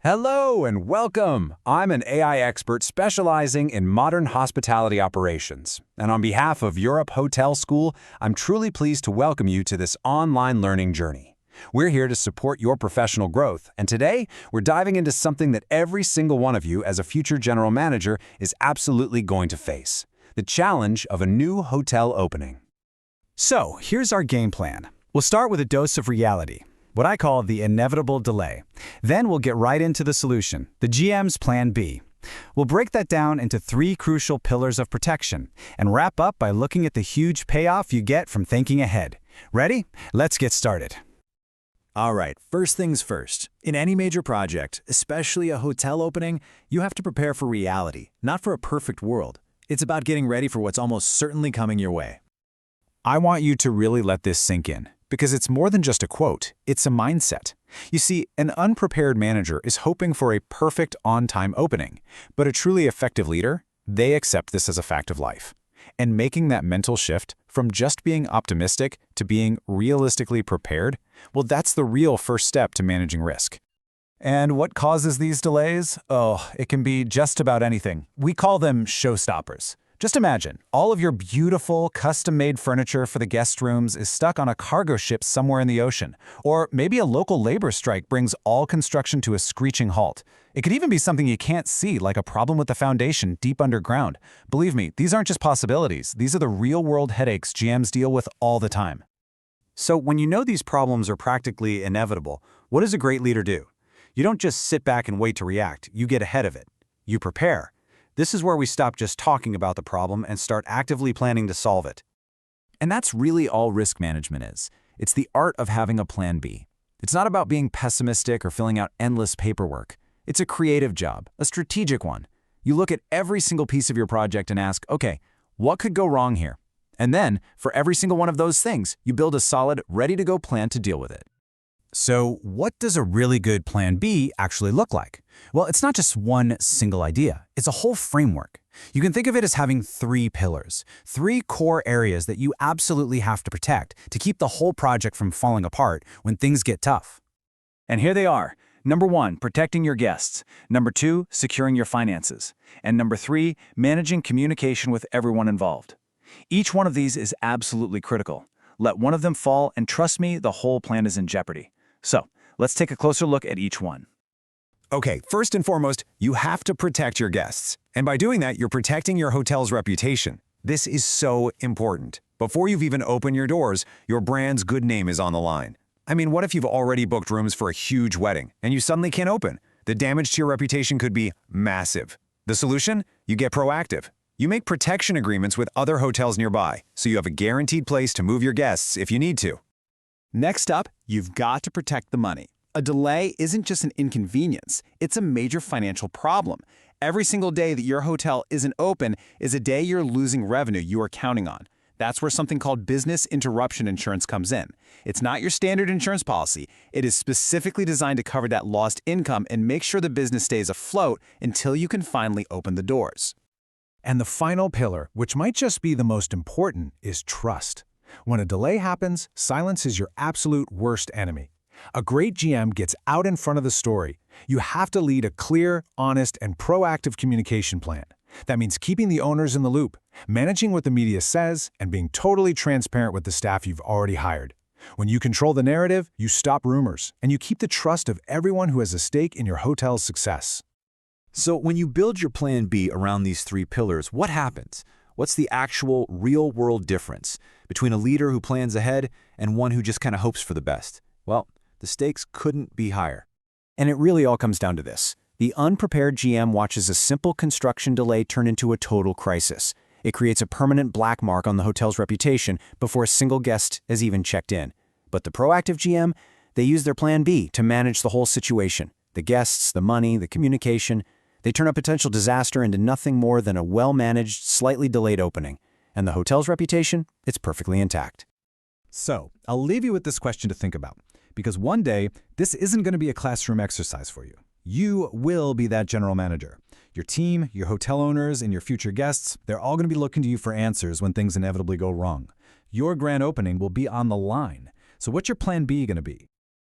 Hello and welcome. I'm an AI expert specializing in modern hospitality operations. And on behalf of Europe Hotel School, I'm truly pleased to welcome you to this online learning journey. We're here to support your professional growth, and today we're diving into something that every single one of you as a future general manager is absolutely going to face: the challenge of a new hotel opening. So, here's our game plan. We'll start with a dose of reality, what I call the inevitable delay. Then we'll get right into the solution, the GM's Plan B. We'll break that down into 3 crucial pillars of protection and wrap up by looking at the huge payoff you get from thinking ahead. Ready? Let's get started. All right, first things first. In any major project, especially a hotel opening, you have to prepare for reality, not for a perfect world. It's about getting ready for what's almost certainly coming your way. I want you to really let this sink in, because it's more than just a quote, it's a mindset. You see, an unprepared manager is hoping for a perfect on-time opening, but a truly effective leader, they accept this as a fact of life. And making that mental shift from just being optimistic to being realistically prepared, well, that's the real first step to managing risk. And what causes these delays? Oh, it can be just about anything. We call them showstoppers. Just imagine, all of your beautiful, custom-made furniture for the guest rooms is stuck on a cargo ship somewhere in the ocean. Or maybe a local labor strike brings all construction to a screeching halt. It could even be something you can't see, like a problem with the foundation deep underground. Believe me, these aren't just possibilities. These are the real-world headaches GMs deal with all the time. So when you know these problems are practically inevitable, what does a great leader do? You don't just sit back and wait to react. You get ahead of it. You prepare. This is where we stop just talking about the problem and start actively planning to solve it. And that's really all risk management is. It's the art of having a plan B. It's not about being pessimistic or filling out endless paperwork. It's a creative job, a strategic one. You look at every single piece of your project and ask, okay, what could go wrong here? And then, for every single one of those things, you build a solid, ready-to-go plan to deal with it. So what does a really good Plan B actually look like? Well, it's not just one single idea. It's a whole framework. You can think of it as having 3 pillars, 3 core areas that you absolutely have to protect to keep the whole project from falling apart when things get tough. And here they are. Number 1, protecting your guests. Number 2, securing your finances. And number 3, managing communication with everyone involved. Each one of these is absolutely critical. Let one of them fall, and trust me, the whole plan is in jeopardy. So, let's take a closer look at each one. Okay, first and foremost, you have to protect your guests. And by doing that, you're protecting your hotel's reputation. This is so important. Before you've even opened your doors, your brand's good name is on the line. I mean, what if you've already booked rooms for a huge wedding and you suddenly can't open? The damage to your reputation could be massive. The solution? You get proactive. You make protection agreements with other hotels nearby, so you have a guaranteed place to move your guests if you need to. Next up, you've got to protect the money. A delay isn't just an inconvenience, it's a major financial problem. Every single day that your hotel isn't open is a day you're losing revenue you are counting on. That's where something called business interruption insurance comes in. It's not your standard insurance policy. It is specifically designed to cover that lost income and make sure the business stays afloat until you can finally open the doors. And the final pillar, which might just be the most important, is trust. When a delay happens, silence is your absolute worst enemy. A great GM gets out in front of the story. You have to lead a clear, honest, and proactive communication plan. That means keeping the owners in the loop, managing what the media says, and being totally transparent with the staff you've already hired. When you control the narrative, you stop rumors, and you keep the trust of everyone who has a stake in your hotel's success. So when you build your Plan B around these 3 pillars, what happens? What's the actual real-world difference between a leader who plans ahead and one who just kind of hopes for the best? Well, the stakes couldn't be higher. And it really all comes down to this. The unprepared GM watches a simple construction delay turn into a total crisis. It creates a permanent black mark on the hotel's reputation before a single guest has even checked in. But the proactive GM, they use their Plan B to manage the whole situation. The guests, the money, the communication. They turn a potential disaster into nothing more than a well-managed, slightly delayed opening. And the hotel's reputation, it's perfectly intact. So, I'll leave you with this question to think about, because one day, this isn't going to be a classroom exercise for you. You will be that general manager. Your team, your hotel owners, and your future guests, they're all going to be looking to you for answers when things inevitably go wrong. Your grand opening will be on the line. So what's your plan B going to be?